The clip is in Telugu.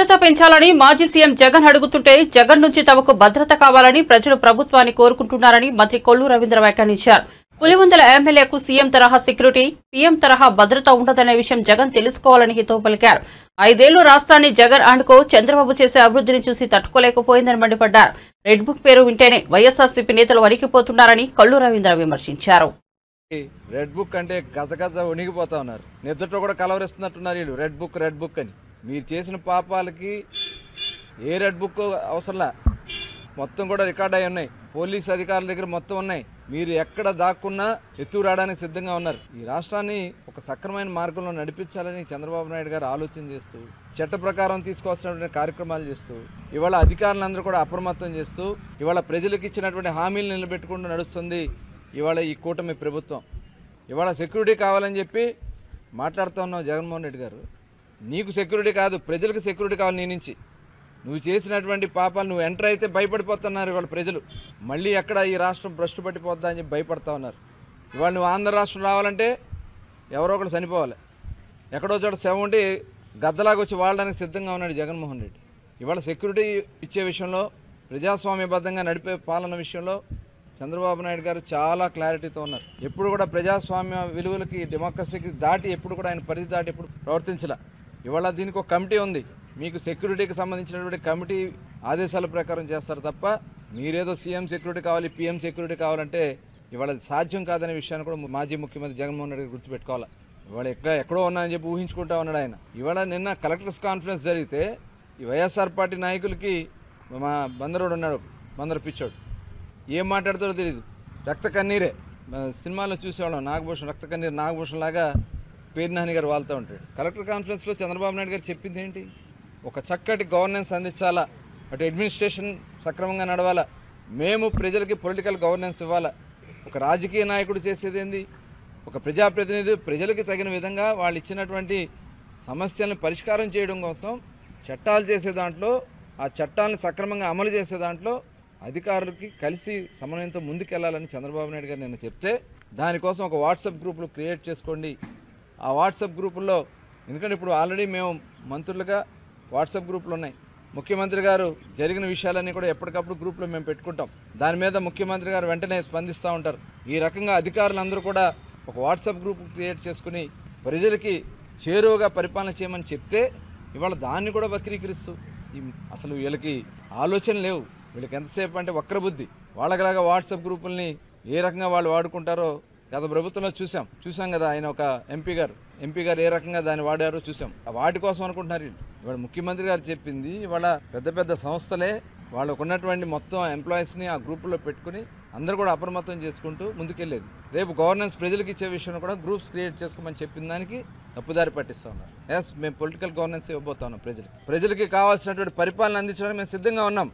భద్రత పెంచాలని మాజీ సీఎం జగన్ అడుగుతుంటే జగన్ నుంచి తమకు భద్రత కావాలని ప్రజలు ప్రభుత్వాన్ని కోరుకుంటున్నారని మంత్రి కొల్లు రవీంద్ర వ్యాఖ్యానించారు. పులివెందుల ఎమ్మెల్యేకు సీఎం తరహా సెక్యూరిటీ, పీఎం తరహా భద్రత ఉండదనే విషయం జగన్ తెలుసుకోవాలని హితవు పలికారు. 5 ఏళ్లు రాష్ట్రాన్ని జగన్ ఆండుకో చంద్రబాబు చేసే అభివృద్ధిని చూసి తట్టుకోలేకపోయిందని మండిపడ్డారు. రెడ్ బుక్ పేరు వింటేనే వైఎస్ఆర్సీపీ నేతలు వణికిపోతున్నారని కొల్లు రవీంద్ర విమర్శించారు. రెడ్ బుక్ అంటే గజగజ వణిగిపోతా ఉన్నారు. నిద్రతో కూడా కలవరిస్తున్నట్టున్నారు వీళ్ళు. రెడ్ బుక్ అని మీరు చేసిన పాపాలకి ఏ రెడ్ బుక్ అవసరంలా, మొత్తం కూడా రికార్డ్ అయి ఉన్నాయి. పోలీస్ అధికారుల దగ్గర మొత్తం ఉన్నాయి. మీరు ఎక్కడ దాక్కున్నా ఎత్తుకు రావడానికి సిద్ధంగా ఉన్నారు. ఈ రాష్ట్రాన్ని ఒక సక్రమైన మార్గంలో నడిపించాలని చంద్రబాబు నాయుడు గారు ఆలోచన చేస్తూ, చట్ట ప్రకారం తీసుకోవాల్సినటువంటి కార్యక్రమాలు చేస్తూ, ఇవాళ అధికారులందరూ కూడా అప్రమత్తం చేస్తూ, ఇవాళ ప్రజలకు ఇచ్చినటువంటి హామీలు నిలబెట్టుకుంటూ నడుస్తుంది ఇవాళ ఈ కూటమి ప్రభుత్వం. ఇవాళ సెక్యూరిటీ కావాలని చెప్పి మాట్లాడుతూ ఉన్నావు జగన్మోహన్ రెడ్డి గారు. నీకు సెక్యూరిటీ కాదు, ప్రజలకు సెక్యూరిటీ కావాలి. నీ నుంచి నువ్వు చేసినటువంటి పాపాలు నువ్వు ఎంటర్ అయితే భయపడిపోతున్నారు ఇవాళ ప్రజలు. మళ్ళీ ఎక్కడ ఈ రాష్ట్రం భ్రష్టు పట్టిపోద్దా అని చెప్పి భయపడతా ఉన్నారు. ఇవాళ నువ్వు ఆంధ్ర రాష్ట్రం రావాలంటే ఎవరో ఒకరు చనిపోవాలి. ఎక్కడో చోట శవం ఉంటే గద్దలాగా వచ్చి వాడడానికి సిద్ధంగా ఉన్నాడు జగన్మోహన్ రెడ్డి. ఇవాళ సెక్యూరిటీ ఇచ్చే విషయంలో, ప్రజాస్వామ్యబద్ధంగా నడిపే పాలన విషయంలో చంద్రబాబు నాయుడు గారు చాలా క్లారిటీతో ఉన్నారు. ఎప్పుడు కూడా ప్రజాస్వామ్య విలువలకి, డెమోక్రసీకి దాటి ఎప్పుడు కూడా ఆయన పరిధి దాటి ఎప్పుడు ప్రవర్తించలే. ఇవాళ దీనికి ఒక కమిటీ ఉంది. మీకు సెక్యూరిటీకి సంబంధించినటువంటి కమిటీ ఆదేశాల ప్రకారం చేస్తారు తప్ప మీరేదో సీఎం సెక్యూరిటీ కావాలి, పీఎం సెక్యూరిటీ కావాలంటే ఇవాళ అది సాధ్యం కాదనే విషయాన్ని కూడా మాజీ ముఖ్యమంత్రి జగన్మోహన్ రెడ్డి గుర్తుపెట్టుకోవాలి. ఇవాళ ఎక్కడో ఉన్నాయని చెప్పి ఊహించుకుంటా ఉన్నాడు ఆయన. ఇవాళ నిన్న కలెక్టర్స్ కాన్ఫరెన్స్ జరిగితే ఈ వైఎస్ఆర్ పార్టీ నాయకులకి మా బందరోడు ఉన్నాడు, బందరు పిచ్చోడు, ఏం మాట్లాడతాడో తెలియదు. రక్త కన్నీరే. సినిమాలో చూసేవాళ్ళం, నాగభూషణ్ రక్త కన్నీరు నాగభూషణ్ లాగా పేరు నాని గారు వాళ్తూ ఉంటాడు. కలెక్టర్ కాన్ఫరెన్స్లో చంద్రబాబు నాయుడు గారు చెప్పింది ఏంటి? ఒక చక్కటి గవర్నెన్స్ అందించాలా, అటు అడ్మినిస్ట్రేషన్ సక్రమంగా నడవాలా, మేము ప్రజలకి పొలిటికల్ గవర్నెన్స్ ఇవ్వాలా. ఒక రాజకీయ నాయకుడు చేసేది ఏంది? ఒక ప్రజాప్రతినిధి ప్రజలకి తగిన విధంగా వాళ్ళు ఇచ్చినటువంటి సమస్యలను పరిష్కారం చేయడం కోసం చట్టాలు చేసే దాంట్లో, ఆ చట్టాలను సక్రమంగా అమలు చేసే దాంట్లో అధికారులకి కలిసి సమన్వయంతో ముందుకెళ్లాలని చంద్రబాబు నాయుడు గారు నిన్న చెప్తే, దానికోసం ఒక వాట్సాప్ గ్రూపులు క్రియేట్ చేసుకోండి. ఆ వాట్సాప్ గ్రూపుల్లో, ఎందుకంటే ఇప్పుడు ఆల్రెడీ మేము మంత్రులుగా వాట్సాప్ గ్రూపులు ఉన్నాయి. ముఖ్యమంత్రి గారు జరిగిన విషయాలన్నీ కూడా ఎప్పటికప్పుడు గ్రూప్లో మేము పెట్టుకుంటాం. దాని మీద ముఖ్యమంత్రి గారు వెంటనే స్పందిస్తూ ఉంటారు. ఈ రకంగా అధికారులందరూ కూడా ఒక వాట్సాప్ గ్రూప్ క్రియేట్ చేసుకుని ప్రజలకి చేరువగా పరిపాలన చేయమని చెప్తే, ఇవాళ దాన్ని కూడా వక్రీకరిస్తూ, అసలు వీళ్ళకి ఆలోచన లేవు. వీళ్ళకి ఎంతసేపు అంటే వక్రబుద్ధి. వాళ్ళకిలాగా వాట్సాప్ గ్రూపుల్ని ఏ రకంగా వాళ్ళు వాడుకుంటారో గత ప్రభుత్వంలో చూసాం కదా. ఆయన ఒక ఎంపీ గారు ఏ రకంగా దాన్ని వాడారో చూసాం. వాటి కోసం అనుకుంటున్నారు వీళ్ళు. ఇవాళ ముఖ్యమంత్రి గారు చెప్పింది, ఇవాళ పెద్ద సంస్థలే వాళ్ళకు ఉన్నటువంటి మొత్తం ఎంప్లాయీస్ని ఆ గ్రూపుల్లో పెట్టుకుని అందరూ కూడా అప్రమత్తం చేసుకుంటూ ముందుకెళ్ళేది. రేపు గవర్నెన్స్ ప్రజలకు ఇచ్చే విషయంలో కూడా గ్రూప్స్ క్రియేట్ చేసుకోమని చెప్పిన దానికి తప్పుదారి పట్టిస్తూ ఉన్నారు. ఎస్, మేము పొలిటికల్ గవర్నెన్స్ ఇవ్వబోతా ఉన్నాం. ప్రజలకి కావాల్సినటువంటి పరిపాలన అందించడానికి మేము సిద్ధంగా ఉన్నాం.